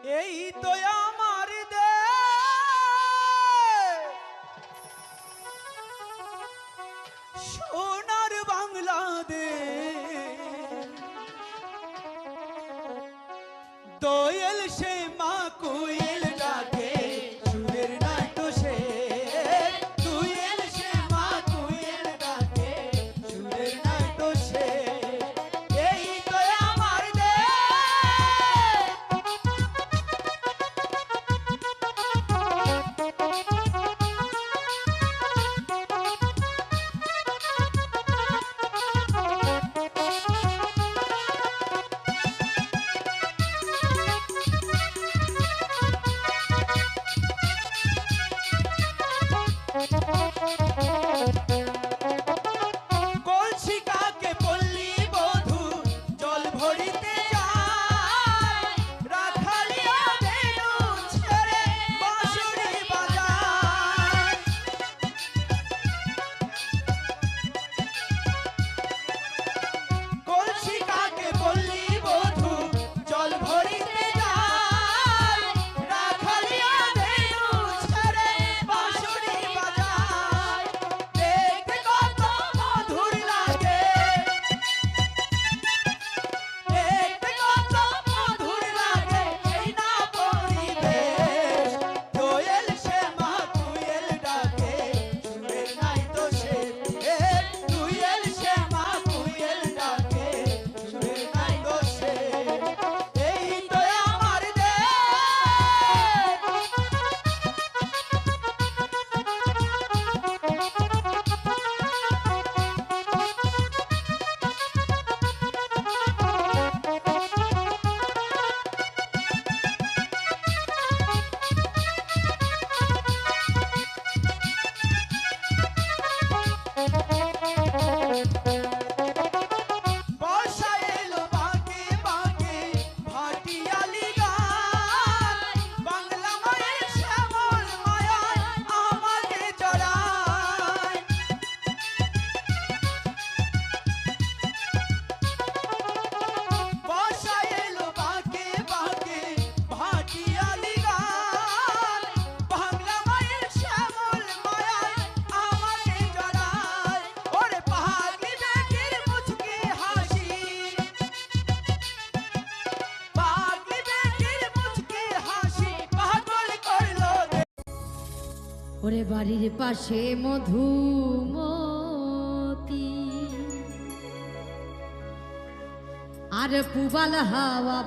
এই তো আমার দেশ সোনার বাংলাদেশ দোয়েল সে মা কোয়েল ডাকে সুরের নাই তো সে দোয়েল সে মা কোয়েল ডাকে সুরের নাই তো সে এই তো আমার কলসি কাকে পল্লী বধূ জল ভরিতে যায় রাখালিয়া বেনু ছেড়ে বাঁশুরি বাজায় কলসি কাকে পল্লী বধূ জল ভরিতে যায় রাখালিয়া বেনু ছেড়ে বাঁশুরি বাজায় দেখতে কত মধুর লাগে দেখতে কত মধুর লাগে এই না পরিবেশ দোয়েল সে মা কোয়েল ডাকে সুরের নাই তো সে দোয়েল সে মা কোয়েল ডাকে সুরের নাই তো সে এই তো আমার দেশ বর্ষা এলো বাঁকে বাঁকে ভাটিয়ালি গান বাংলা মায়ের শ্যামল মায়ায় আমাকে জড়ায় বর্ষা এলো বাঁকে বাঁকে ভাটিয়ালি গান বাংলা মায়ের শ্যামল মায়ায় আমাকে জড়ায় ওরে পাগলি বেটির মুচকি হাসি পাগলি বেটির মুচকি হাসি পাগল করলো ওরে বাড়ির পাশে মধুমতি আর পুবাল হাওয়া